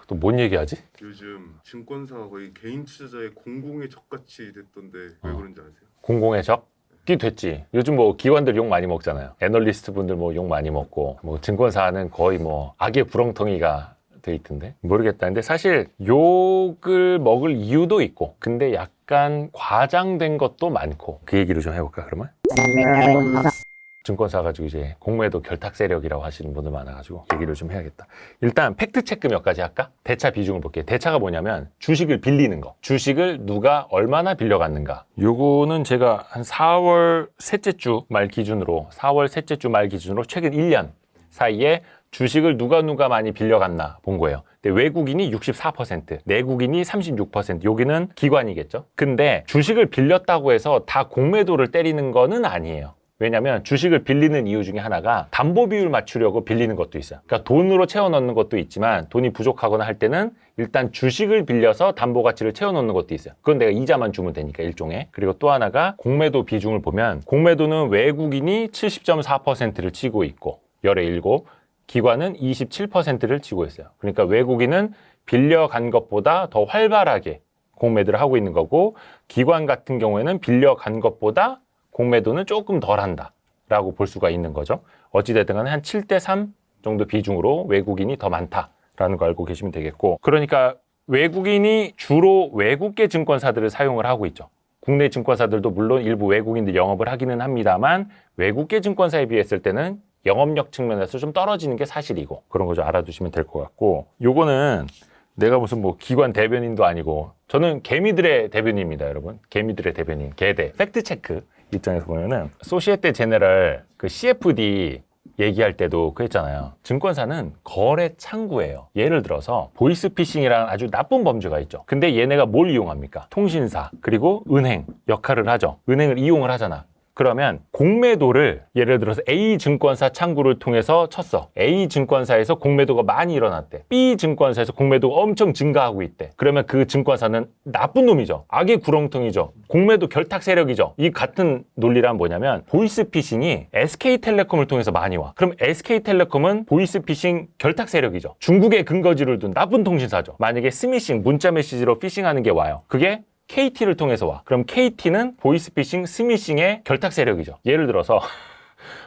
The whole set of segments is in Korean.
또 뭔 얘기하지? 요즘 증권사가 거의 개인 투자자의 공공의 적같이 됐던데 왜 그런지 아세요? 공공의 적이 됐지. 요즘 뭐 기관들 욕 많이 먹잖아요. 애널리스트 분들 뭐 욕 많이 먹고, 뭐 증권사는 거의 뭐 악의 구렁텅이가 돼 있던데 모르겠다. 근데 사실 욕을 먹을 이유도 있고, 근데 약간 과장된 것도 많고. 그 얘기를 좀 해볼까 그러면? 증권사 가지고 이제 공매도 결탁 세력이라고 하시는 분들 많아가지고 얘기를 좀 해야겠다. 일단 팩트 체크 몇 가지 할까? 대차 비중을 볼게요. 대차가 뭐냐면 주식을 빌리는 거. 주식을 누가 얼마나 빌려갔는가. 요거는 제가 한 4월 셋째 주 말 기준으로 최근 1년 사이에 주식을 누가 많이 빌려갔나 본 거예요. 근데 외국인이 64%, 내국인이 36%, 여기는 기관이겠죠. 근데 주식을 빌렸다고 해서 다 공매도를 때리는 거는 아니에요. 왜냐면 주식을 빌리는 이유 중에 하나가 담보 비율 맞추려고 빌리는 것도 있어요. 그러니까 돈으로 채워 넣는 것도 있지만 돈이 부족하거나 할 때는 일단 주식을 빌려서 담보 가치를 채워 넣는 것도 있어요. 그건 내가 이자만 주면 되니까 일종의. 그리고 또 하나가 공매도 비중을 보면 공매도는 외국인이 70.4%를 치고 있고 열의 7, 기관은 27%를 치고 있어요. 그러니까 외국인은 빌려간 것보다 더 활발하게 공매도를 하고 있는 거고, 기관 같은 경우에는 빌려간 것보다 공매도는 조금 덜 한다라고 볼 수가 있는 거죠. 어찌됐든 간에 한 7대3 정도 비중으로 외국인이 더 많다라는 거 알고 계시면 되겠고, 그러니까 외국인이 주로 외국계 증권사들을 사용을 하고 있죠. 국내 증권사들도 물론 일부 외국인들 영업을 하기는 합니다만 외국계 증권사에 비했을 때는 영업력 측면에서 좀 떨어지는 게 사실이고, 그런 거 좀 알아두시면 될 것 같고, 요거는 내가 무슨 뭐 기관 대변인도 아니고 저는 개미들의 대변인입니다, 여러분. 개미들의 대변인, 개대. 팩트체크 입장에서 보면은 소시에테 제네럴 그 CFD 얘기할 때도 그랬잖아요. 증권사는 거래 창구예요. 예를 들어서 보이스피싱이라는 아주 나쁜 범죄가 있죠. 근데 얘네가 뭘 이용합니까? 통신사 그리고 은행 역할을 하죠. 은행을 이용을 하잖아. 그러면 공매도를 예를 들어서 A 증권사 창구를 통해서 쳤어. A 증권사에서 공매도가 많이 일어났대. B 증권사에서 공매도가 엄청 증가하고 있대. 그러면 그 증권사는 나쁜 놈이죠. 악의 구렁텅이죠. 공매도 결탁 세력이죠. 이 같은 논리란 뭐냐면 보이스피싱이 SK텔레콤을 통해서 많이 와. 그럼 SK텔레콤은 보이스피싱 결탁 세력이죠. 중국에 근거지를 둔 나쁜 통신사죠. 만약에 스미싱, 문자 메시지로 피싱하는 게 와요. 그게 KT를 통해서 와. 그럼 KT는 보이스피싱, 스미싱의 결탁 세력이죠. 예를 들어서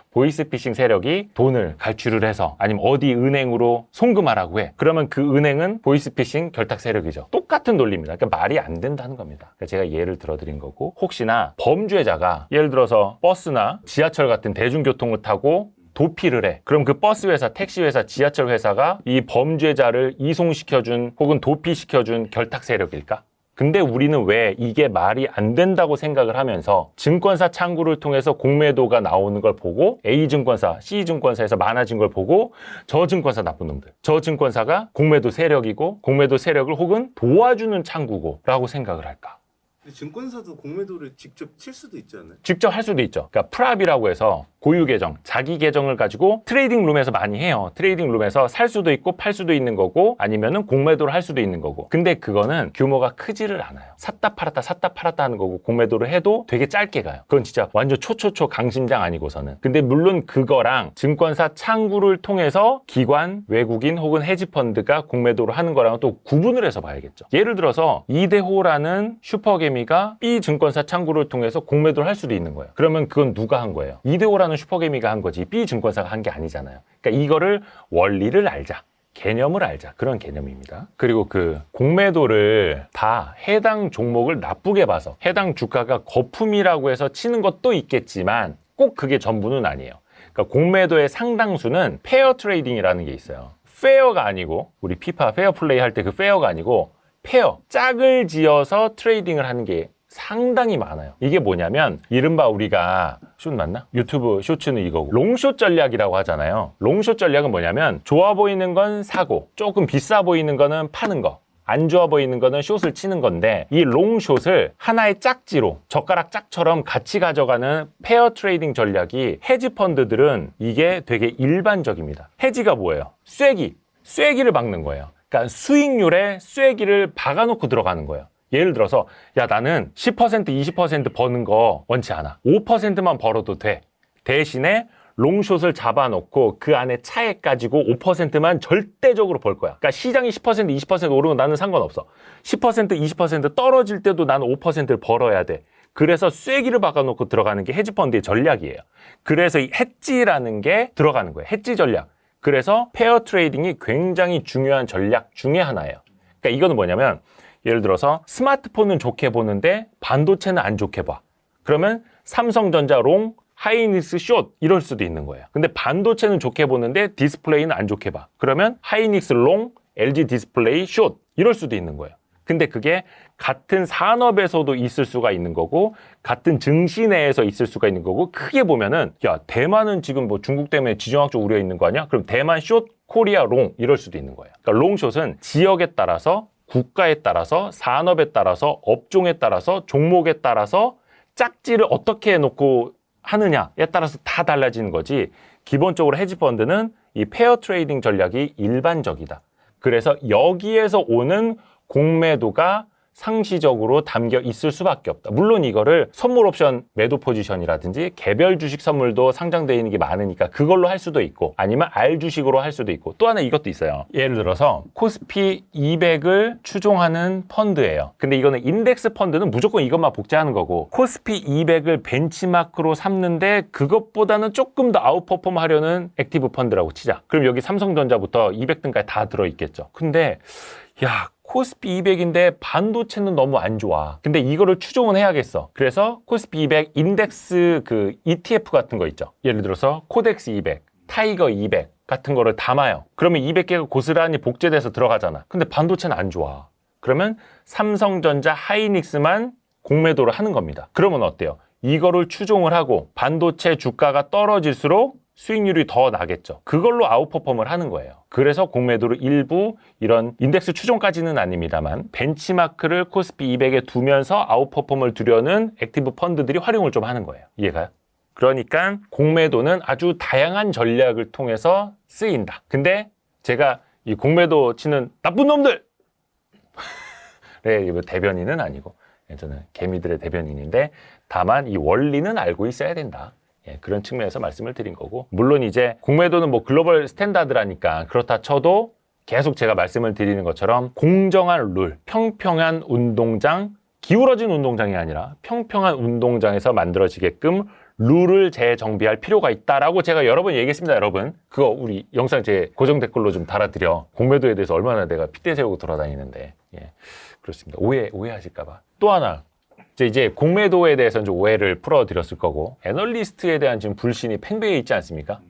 보이스피싱 세력이 돈을 갈취를 해서 아니면 어디 은행으로 송금하라고 해. 그러면 그 은행은 보이스피싱 결탁 세력이죠. 똑같은 논리입니다. 그러니까 말이 안 된다는 겁니다. 그러니까 제가 예를 들어드린 거고, 혹시나 범죄자가 예를 들어서 버스나 지하철 같은 대중교통을 타고 도피를 해. 그럼 그 버스 회사, 택시 회사, 지하철 회사가 이 범죄자를 이송시켜준 혹은 도피시켜준 결탁 세력일까? 근데 우리는 왜 이게 말이 안 된다고 생각을 하면서 증권사 창구를 통해서 공매도가 나오는 걸 보고 A 증권사, C 증권사에서 많아진 걸 보고 저 증권사 나쁜 놈들, 저 증권사가 공매도 세력이고 공매도 세력을 혹은 도와주는 창구고 라고 생각을 할까? 근데 증권사도 공매도를 직접 칠 수도 있지 않나요? 직접 할 수도 있죠. 그러니까 프랍이라고 해서 고유 계정, 자기 계정을 가지고 트레이딩 룸에서 많이 해요. 트레이딩 룸에서 살 수도 있고 팔 수도 있는 거고, 아니면은 공매도를 할 수도 있는 거고. 근데 그거는 규모가 크지를 않아요. 샀다 팔았다 하는 거고, 공매도를 해도 되게 짧게 가요. 그건 진짜 완전 초초초 강심장 아니고서는. 근데 물론 그거랑 증권사 창구를 통해서 기관, 외국인 혹은 헤지펀드가 공매도를 하는 거랑은 또 구분을 해서 봐야겠죠. 예를 들어서 이대호라는 슈퍼개미가 B 증권사 창구를 통해서 공매도를 할 수도 있는 거예요. 그러면 그건 누가 한 거예요? 이대호라는 슈퍼개미가 한 거지 B 증권사가 한 게 아니잖아요. 그러니까 이거를 원리를 알자, 개념을 알자, 그런 개념입니다. 그리고 그 공매도를 다 해당 종목을 나쁘게 봐서 해당 주가가 거품이라고 해서 치는 것도 있겠지만 꼭 그게 전부는 아니에요. 그러니까 공매도의 상당수는 페어 트레이딩이라는 게 있어요. 페어가 아니고, 우리 피파 페어 플레이 할 때 그 페어가 아니고 페어, 짝을 지어서 트레이딩을 하는 게 상당히 많아요. 이게 뭐냐면 이른바 우리가 숏 맞나? 유튜브 쇼츠는 이거고, 롱숏 전략이라고 하잖아요. 롱숏 전략은 뭐냐면 좋아 보이는 건 사고, 조금 비싸 보이는 거는 파는 거, 안 좋아 보이는 거는 숏을 치는 건데, 이 롱숏을 하나의 짝지로 젓가락 짝처럼 같이 가져가는 페어 트레이딩 전략이 헤지펀드들은 이게 되게 일반적입니다. 헤지가 뭐예요? 쐐기를 박는 거예요. 그러니까 수익률에 쐐기를 박아놓고 들어가는 거예요. 예를 들어서 야, 나는 10% 20% 버는 거 원치 않아. 5%만 벌어도 돼. 대신에 롱숏을 잡아놓고 그 안에 차액 가지고 5%만 절대적으로 벌 거야. 그러니까 시장이 10%, 20% 오르면 나는 상관없어. 10%, 20% 떨어질 때도 나는 5%를 벌어야 돼. 그래서 쐐기를 박아놓고 들어가는 게 헤지펀드의 전략이에요. 그래서 이 헤지라는 게 들어가는 거예요. 헤지 전략. 그래서 페어 트레이딩이 굉장히 중요한 전략 중에 하나예요. 그러니까 이거는 뭐냐면 예를 들어서 스마트폰은 좋게 보는데 반도체는 안 좋게 봐. 그러면 삼성전자 롱, 하이닉스 숏 이럴 수도 있는 거예요. 근데 반도체는 좋게 보는데 디스플레이는 안 좋게 봐. 그러면 하이닉스 롱, LG 디스플레이 숏 이럴 수도 있는 거예요. 근데 그게 같은 산업에서도 있을 수가 있는 거고 같은 증시 내에서 있을 수가 있는 거고 크게 보면은 야 대만은 지금 뭐 중국 때문에 지정학적 우려 있는 거 아니야? 그럼 대만 숏, 코리아 롱 이럴 수도 있는 거예요. 그러니까 롱숏은 지역에 따라서 국가에 따라서 산업에 따라서 업종에 따라서 종목에 따라서 짝지를 어떻게 해놓고 하느냐에 따라서 다 달라지는 거지. 기본적으로 헤지펀드는 이 페어 트레이딩 전략이 일반적이다. 그래서 여기에서 오는 공매도가 상시적으로 담겨 있을 수밖에 없다. 물론 이거를 선물 옵션 매도 포지션이라든지 개별 주식 선물도 상장되어 있는 게 많으니까 그걸로 할 수도 있고 아니면 R 주식으로 할 수도 있고 또 하나 이것도 있어요. 예를 들어서 코스피 200을 추종하는 펀드예요. 근데 이거는 인덱스 펀드는 무조건 이것만 복제하는 거고 코스피 200을 벤치마크로 삼는데 그것보다는 조금 더 아웃퍼폼 하려는 액티브 펀드라고 치자. 그럼 여기 삼성전자부터 200등까지 다 들어있겠죠. 근데 야 코스피 200인데 반도체는 너무 안 좋아. 근데 이거를 추종은 해야겠어. 그래서 코스피 200 인덱스 그 ETF 같은 거 있죠. 예를 들어서 코덱스 200, 타이거 200 같은 거를 담아요. 그러면 200개가 고스란히 복제돼서 들어가잖아. 근데 반도체는 안 좋아. 그러면 삼성전자 하이닉스만 공매도를 하는 겁니다. 그러면 어때요? 이거를 추종을 하고 반도체 주가가 떨어질수록 수익률이 더 나겠죠. 그걸로 아웃퍼폼을 하는 거예요. 그래서 공매도를 일부 이런 인덱스 추종까지는 아닙니다만 벤치마크를 코스피 200에 두면서 아웃퍼폼을 두려는 액티브 펀드들이 활용을 좀 하는 거예요. 이해가요? 그러니까 공매도는 아주 다양한 전략을 통해서 쓰인다. 근데 제가 이 공매도 치는 나쁜 놈들! 네, 이거 대변인은 아니고 저는 개미들의 대변인인데 다만 이 원리는 알고 있어야 된다. 예, 그런 측면에서 말씀을 드린 거고 물론 이제 공매도는 뭐 글로벌 스탠다드라니까 그렇다 쳐도 계속 제가 말씀을 드리는 것처럼 공정한 룰, 평평한 운동장, 기울어진 운동장이 아니라 평평한 운동장에서 만들어지게끔 룰을 재정비할 필요가 있다라고 제가 여러 번 얘기했습니다. 여러분 그거 우리 영상 제 고정 댓글로 좀 달아드려. 공매도에 대해서 얼마나 내가 핏대 세우고 돌아다니는데 예, 그렇습니다. 오해하실까 봐. 또 하나 이제 공매도에 대해서는 좀 오해를 풀어드렸을 거고 애널리스트에 대한 지금 불신이 팽배해 있지 않습니까?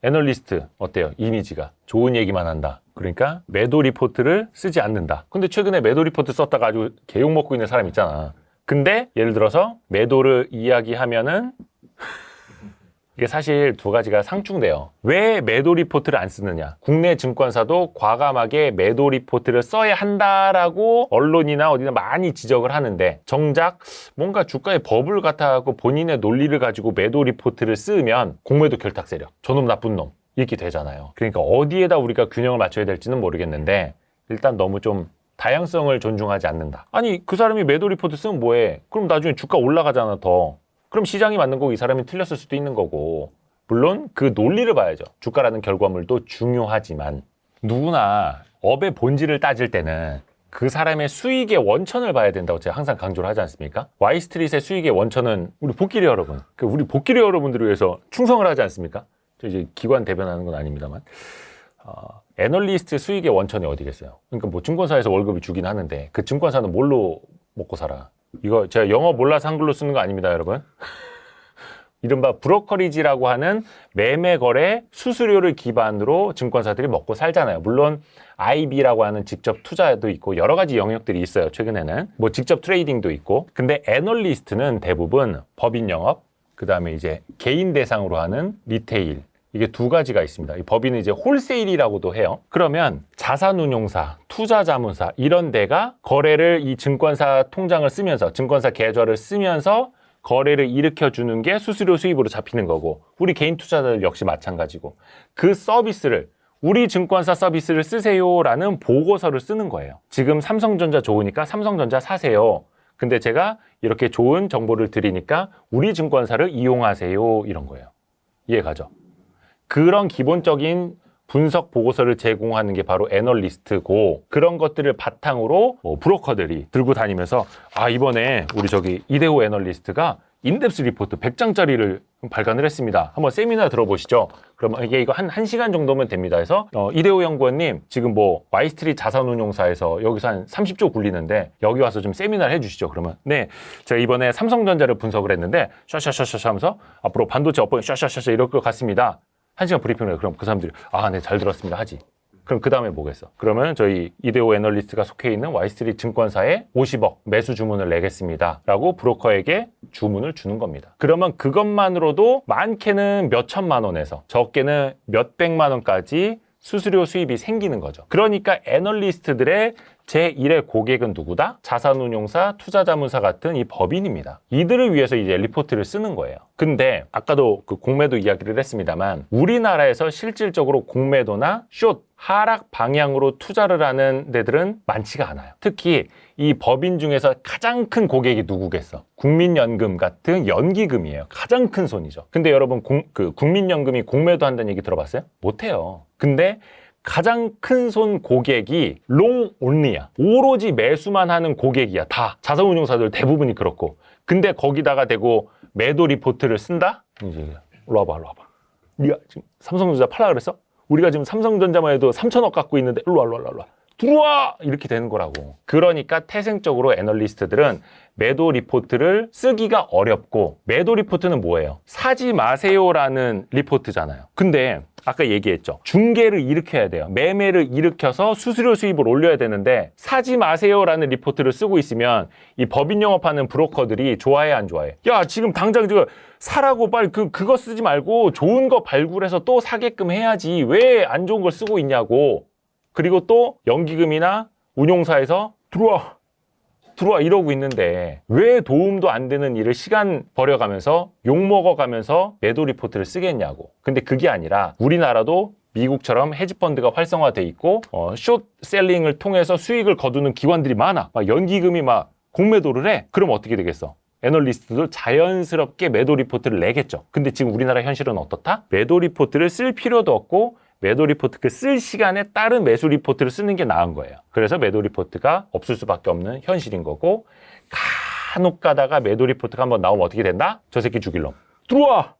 애널리스트 어때요? 이미지가 좋은 얘기만 한다. 그러니까 매도 리포트를 쓰지 않는다. 근데 최근에 매도 리포트 썼다가 아주 개욕 먹고 있는 사람 있잖아. 근데 예를 들어서 매도를 이야기하면은 이게 사실 두 가지가 상충돼요. 왜 매도 리포트를 안 쓰느냐? 국내 증권사도 과감하게 매도 리포트를 써야 한다라고 언론이나 어디나 많이 지적을 하는데 정작 뭔가 주가의 버블 같아갖고 본인의 논리를 가지고 매도 리포트를 쓰면 공매도 결탁 세력, 저놈 나쁜 놈 이렇게 되잖아요. 그러니까 어디에다 우리가 균형을 맞춰야 될지는 모르겠는데 일단 너무 좀 다양성을 존중하지 않는다. 아니 그 사람이 매도 리포트 쓰면 뭐해? 그럼 나중에 주가 올라가잖아 더. 그럼 시장이 맞는 거고 이 사람이 틀렸을 수도 있는 거고 물론 그 논리를 봐야죠. 주가라는 결과물도 중요하지만 누구나 업의 본질을 따질 때는 그 사람의 수익의 원천을 봐야 된다고 제가 항상 강조를 하지 않습니까? 와이스트릿의 수익의 원천은 우리 복귀리 여러분, 우리 복귀리 여러분들을 위해서 충성을 하지 않습니까? 저 이제 기관 대변하는 건 아닙니다만 애널리스트 수익의 원천이 어디겠어요? 그러니까 뭐 증권사에서 월급을 주긴 하는데 그 증권사는 뭘로 먹고 살아? 이거 제가 영어 몰라서 한글로 쓰는 거 아닙니다, 여러분. 이른바 브로커리지라고 하는 매매 거래 수수료를 기반으로 증권사들이 먹고 살잖아요. 물론 IB라고 하는 직접 투자도 있고 여러 가지 영역들이 있어요. 최근에는 뭐 직접 트레이딩도 있고. 근데 애널리스트는 대부분 법인 영업, 그다음에 이제 개인 대상으로 하는 리테일. 이게 두 가지가 있습니다. 이 법인은 이제 홀세일이라고도 해요. 그러면 자산운용사, 투자자문사 이런 데가 거래를 이 증권사 통장을 쓰면서 증권사 계좌를 쓰면서 거래를 일으켜주는 게 수수료 수입으로 잡히는 거고 우리 개인 투자자들 역시 마찬가지고 그 서비스를 우리 증권사 서비스를 쓰세요라는 보고서를 쓰는 거예요. 지금 삼성전자 좋으니까 삼성전자 사세요. 근데 제가 이렇게 좋은 정보를 드리니까 우리 증권사를 이용하세요 이런 거예요. 이해 가죠? 그런 기본적인 분석 보고서를 제공하는 게 바로 애널리스트고, 그런 것들을 바탕으로 브로커들이 들고 다니면서 이번에 우리 저기 이대호 애널리스트가 인덱스 리포트 100장짜리를 발간을 했습니다. 한번 세미나 들어보시죠. 그러면 이거 한 1시간 정도면 됩니다. 해서 이대호 연구원님 지금 뭐 와이스트리트 자산운용사에서 여기서 한 30조 굴리는데 여기 와서 좀 세미나를 해주시죠. 그러면 네, 제가 이번에 삼성전자를 분석을 했는데 샤샤샤샤 하면서 앞으로 반도체 업황이 샤샤샤샤 이럴 것 같습니다. 1시간 브리핑을 해. 그럼 그 사람들이 네, 잘 들었습니다 하지. 그럼 그 다음에 뭐겠어? 그러면 저희 이대호 애널리스트가 속해 있는 와이스트리트 증권사에 50억 매수 주문을 내겠습니다 라고 브로커에게 주문을 주는 겁니다. 그러면 그것만으로도 많게는 몇 천만 원에서 적게는 몇 백만 원까지 수수료 수입이 생기는 거죠. 그러니까 애널리스트들의 제1의 고객은 누구다? 자산운용사, 투자자문사 같은 이 법인입니다. 이들을 위해서 이제 리포트를 쓰는 거예요. 근데 아까도 그 공매도 이야기를 했습니다만 우리나라에서 실질적으로 공매도나 숏, 하락 방향으로 투자를 하는 데들은 많지가 않아요. 특히 이 법인 중에서 가장 큰 고객이 누구겠어? 국민연금 같은 연기금이에요. 가장 큰 손이죠. 근데 여러분 국민연금이 공매도 한다는 얘기 들어봤어요? 못해요. 근데 가장 큰 손 고객이 롱 온리야. 오로지 매수만 하는 고객이야. 다 자산운용사들 대부분이 그렇고. 근데 거기다가 대고 매도 리포트를 쓴다? 이제 일로 와봐. 네가 지금 삼성전자 팔라 그랬어? 우리가 지금 삼성전자만 해도 3천억 갖고 있는데 일로 와. 들어와! 이렇게 되는 거라고. 그러니까 태생적으로 애널리스트들은 매도 리포트를 쓰기가 어렵고, 매도 리포트는 뭐예요? 사지 마세요라는 리포트잖아요. 근데 아까 얘기했죠. 중개를 일으켜야 돼요. 매매를 일으켜서 수수료 수입을 올려야 되는데 사지 마세요라는 리포트를 쓰고 있으면 이 법인 영업하는 브로커들이 좋아해 안 좋아해? 야, 지금 당장 지금 사라고 빨리 그거 쓰지 말고 좋은 거 발굴해서 또 사게끔 해야지. 왜 안 좋은 걸 쓰고 있냐고. 그리고 또 연기금이나 운용사에서 들어와 이러고 있는데 왜 도움도 안 되는 일을 시간 버려가면서 욕먹어가면서 매도 리포트를 쓰겠냐고. 근데 그게 아니라 우리나라도 미국처럼 헤지펀드가 활성화돼 있고 숏셀링을 통해서 수익을 거두는 기관들이 많아. 막 연기금이 막 공매도를 해. 그럼 어떻게 되겠어? 애널리스트도 자연스럽게 매도 리포트를 내겠죠. 근데 지금 우리나라 현실은 어떻다? 매도 리포트를 쓸 필요도 없고 매도 리포트 쓸 시간에 따른 매수 리포트를 쓰는 게 나은 거예요. 그래서 매도 리포트가 없을 수밖에 없는 현실인 거고, 간혹 가다가 매도 리포트가 한번 나오면 어떻게 된다? 저 새끼 죽일 놈. 들어와!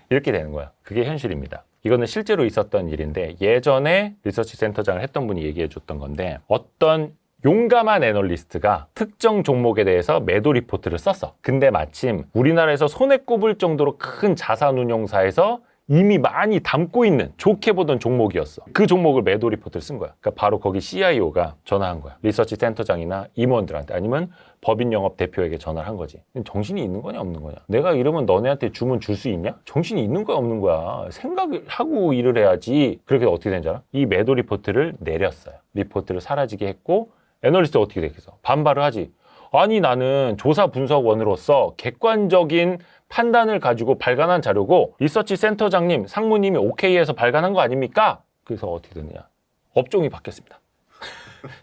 이렇게 되는 거야. 그게 현실입니다. 이거는 실제로 있었던 일인데 예전에 리서치 센터장을 했던 분이 얘기해 줬던 건데, 어떤 용감한 애널리스트가 특정 종목에 대해서 매도 리포트를 썼어. 근데 마침 우리나라에서 손에 꼽을 정도로 큰 자산운용사에서 이미 많이 담고 있는 좋게 보던 종목이었어. 그 종목을 매도 리포트를 쓴 거야. 그러니까 바로 거기 CIO가 전화한 거야. 리서치 센터장이나 임원들한테, 아니면 법인 영업 대표에게 전화를 한 거지. 정신이 있는 거냐 없는 거냐? 내가 이러면 너네한테 주문 줄 수 있냐? 정신이 있는 거야 없는 거야? 생각을 하고 일을 해야지. 그렇게 어떻게 된지 알아? 이 매도 리포트를 내렸어요. 리포트를 사라지게 했고, 애널리스트 어떻게 되겠어? 반발을 하지. 아니, 나는 조사 분석원으로서 객관적인 판단을 가지고 발간한 자료고 리서치 센터장님, 상무님이 오케이해서 발간한 거 아닙니까? 그래서 어떻게 됐느냐? 업종이 바뀌었습니다.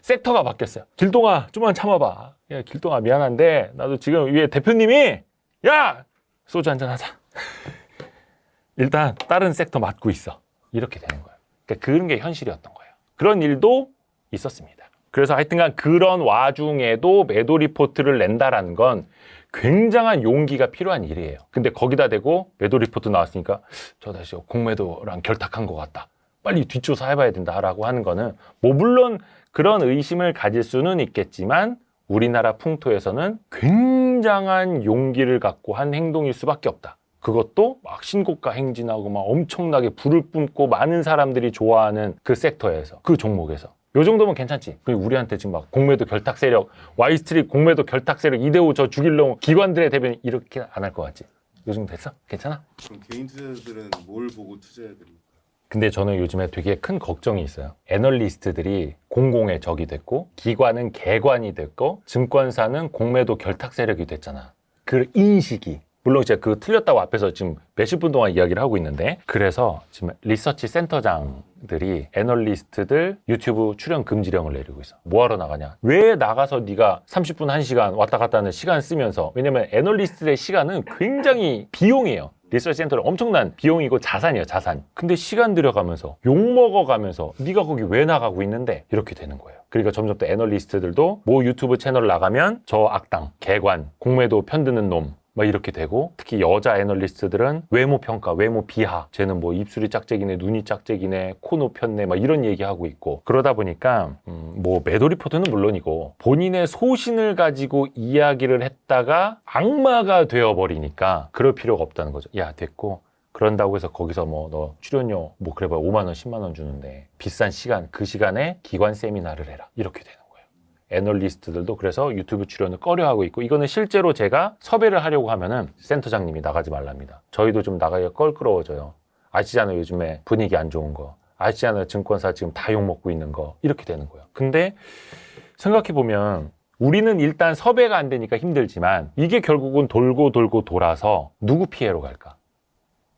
섹터가 바뀌었어요. 길동아, 좀만 참아봐. 야, 길동아, 미안한데 나도 지금 위에 대표님이 야! 소주 한잔 하자. 일단 다른 섹터 맡고 있어. 이렇게 되는 거예요. 그러니까 그런 게 현실이었던 거예요. 그런 일도 있었습니다. 그래서 하여튼간 그런 와중에도 매도 리포트를 낸다라는 건 굉장한 용기가 필요한 일이에요. 근데 거기다 대고 매도 리포트 나왔으니까 저 다시 공매도랑 결탁한 것 같다. 빨리 뒷조사 해봐야 된다라고 하는 거는 뭐 물론 그런 의심을 가질 수는 있겠지만 우리나라 풍토에서는 굉장한 용기를 갖고 한 행동일 수밖에 없다. 그것도 막 신고가 행진하고 막 엄청나게 불을 뿜고 많은 사람들이 좋아하는 그 섹터에서, 그 종목에서. 요 정도면 괜찮지. 우리한테 지금 막 공매도 결탁 세력, 와이스트리트 공매도 결탁 세력, 이대호 저 죽일 놈 기관들의 대변인 이렇게 안 할 것 같지? 요 정도 됐어? 괜찮아? 그럼 개인 투자자들은 뭘 보고 투자해야 됩니까? 근데 저는 요즘에 되게 큰 걱정이 있어요. 애널리스트들이 공공의 적이 됐고, 기관은 개관이 됐고, 증권사는 공매도 결탁 세력이 됐잖아. 그 인식이. 물론 제가 그거 틀렸다고 앞에서 지금 몇십 분 동안 이야기를 하고 있는데, 그래서 지금 리서치 센터장 회사들이 애널리스트들 유튜브 출연 금지령을 내리고 있어. 뭐하러 나가냐? 왜 나가서 네가 30분 1시간 왔다 갔다 하는 시간 쓰면서, 왜냐면 애널리스트의 시간은 굉장히 비용이에요. 리서치 센터는 엄청난 비용이고 자산이에요, 자산. 근데 시간 들여가면서 욕먹어가면서 네가 거기 왜 나가고 있는데, 이렇게 되는 거예요. 그러니까 점점 더 애널리스트들도 뭐 유튜브 채널 나가면 저 악당, 개관, 공매도 편드는 놈 막 이렇게 되고, 특히 여자 애널리스트들은 외모 평가, 외모 비하, 쟤는 뭐 입술이 짝짝이네, 눈이 짝짝이네, 코 높였네 막 이런 얘기하고 있고, 그러다 보니까 뭐 매도 리포트는 물론이고 본인의 소신을 가지고 이야기를 했다가 악마가 되어버리니까 그럴 필요가 없다는 거죠. 야, 됐고, 그런다고 해서 거기서 뭐 너 출연료 뭐 그래봐 5만 원 10만 원 주는데 비싼 시간, 그 시간에 기관 세미나를 해라, 이렇게 되는 거예요. 애널리스트들도 그래서 유튜브 출연을 꺼려하고 있고, 이거는 실제로 제가 섭외를 하려고 하면은 센터장님이 나가지 말랍니다. 저희도 좀 나가기가 껄끄러워져요. 아시잖아요, 요즘에 분위기 안 좋은 거. 아시잖아요, 증권사 지금 다 욕먹고 있는 거. 이렇게 되는 거예요. 근데 생각해보면 우리는 일단 섭외가 안 되니까 힘들지만, 이게 결국은 돌고 돌고 돌아서 누구 피해로 갈까?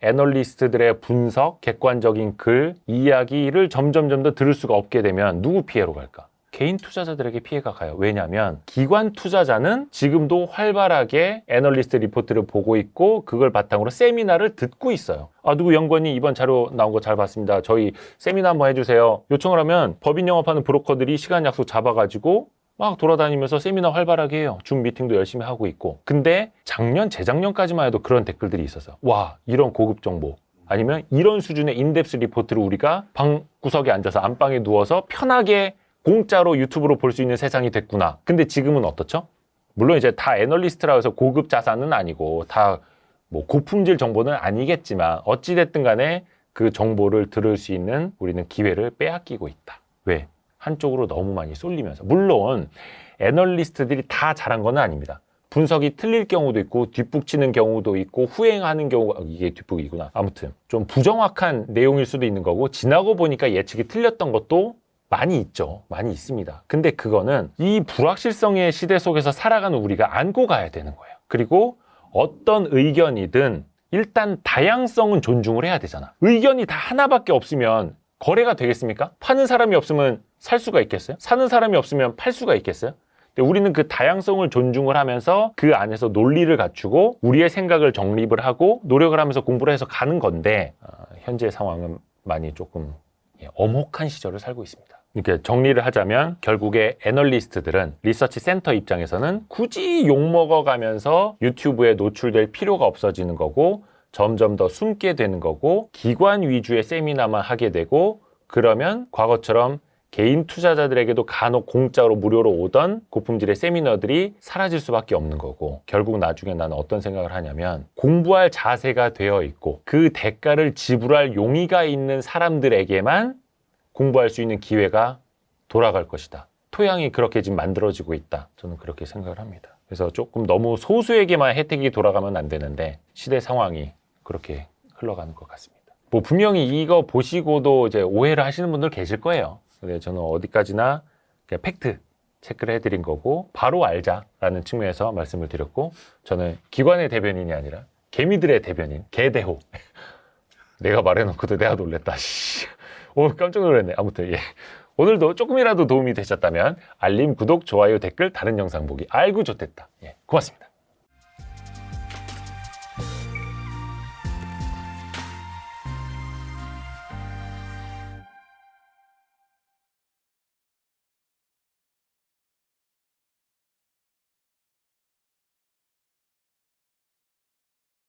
애널리스트들의 분석, 객관적인 글, 이야기를 점점 더 들을 수가 없게 되면 누구 피해로 갈까? 개인 투자자들에게 피해가 가요. 왜냐하면 기관 투자자는 지금도 활발하게 애널리스트 리포트를 보고 있고 그걸 바탕으로 세미나를 듣고 있어요. 아, 누구 연구원이 이번 자료 나온 거 잘 봤습니다. 저희 세미나 한번 해주세요. 요청을 하면 법인 영업하는 브로커들이 시간 약속 잡아가지고 막 돌아다니면서 세미나 활발하게 해요. 줌 미팅도 열심히 하고 있고. 근데 작년, 재작년까지만 해도 그런 댓글들이 있었어요. 와, 이런 고급 정보. 아니면 이런 수준의 인덱스 리포트를 우리가 방 구석에 앉아서 안방에 누워서 편하게 공짜로 유튜브로 볼 수 있는 세상이 됐구나. 근데 지금은 어떻죠? 물론 이제 다 애널리스트라고 해서 고급 자산은 아니고 다 뭐 고품질 정보는 아니겠지만 어찌됐든 간에 그 정보를 들을 수 있는 우리는 기회를 빼앗기고 있다. 왜? 한쪽으로 너무 많이 쏠리면서. 물론 애널리스트들이 다 잘한 건 아닙니다. 분석이 틀릴 경우도 있고 뒷북 치는 경우도 있고 후행하는 경우가, 이게 뒷북이구나. 아무튼 좀 부정확한 내용일 수도 있는 거고, 지나고 보니까 예측이 틀렸던 것도 많이 있죠. 많이 있습니다. 근데 그거는 이 불확실성의 시대 속에서 살아가는 우리가 안고 가야 되는 거예요. 그리고 어떤 의견이든 일단 다양성은 존중을 해야 되잖아. 의견이 다 하나밖에 없으면 거래가 되겠습니까? 파는 사람이 없으면 살 수가 있겠어요? 사는 사람이 없으면 팔 수가 있겠어요? 근데 우리는 그 다양성을 존중을 하면서 그 안에서 논리를 갖추고 우리의 생각을 정립을 하고 노력을 하면서 공부를 해서 가는 건데, 현재 상황은 많이 조금 엄혹한 시절을 살고 있습니다. 이렇게 정리를 하자면 결국에 애널리스트들은 리서치 센터 입장에서는 굳이 욕먹어가면서 유튜브에 노출될 필요가 없어지는 거고, 점점 더 숨게 되는 거고, 기관 위주의 세미나만 하게 되고, 그러면 과거처럼 개인 투자자들에게도 간혹 공짜로 무료로 오던 고품질의 세미나들이 사라질 수밖에 없는 거고, 결국 나중에 나는 어떤 생각을 하냐면 공부할 자세가 되어 있고 그 대가를 지불할 용의가 있는 사람들에게만 공부할 수 있는 기회가 돌아갈 것이다. 토양이 그렇게 지금 만들어지고 있다. 저는 그렇게 생각을 합니다. 그래서 조금 너무 소수에게만 혜택이 돌아가면 안 되는데 시대 상황이 그렇게 흘러가는 것 같습니다. 뭐 분명히 이거 보시고도 이제 오해를 하시는 분들 계실 거예요. 근데 저는 어디까지나 그냥 팩트 체크를 해드린 거고 바로 알자라는 측면에서 말씀을 드렸고, 저는 기관의 대변인이 아니라 개미들의 대변인, 개대호. 내가 말해놓고도 내가 놀랬다. 오, 깜짝 놀랐네. 아무튼 예. 오늘도 조금이라도 도움이 되셨다면 알림, 구독, 좋아요, 댓글, 다른 영상 보기. 알고 좋댔다. 예, 고맙습니다.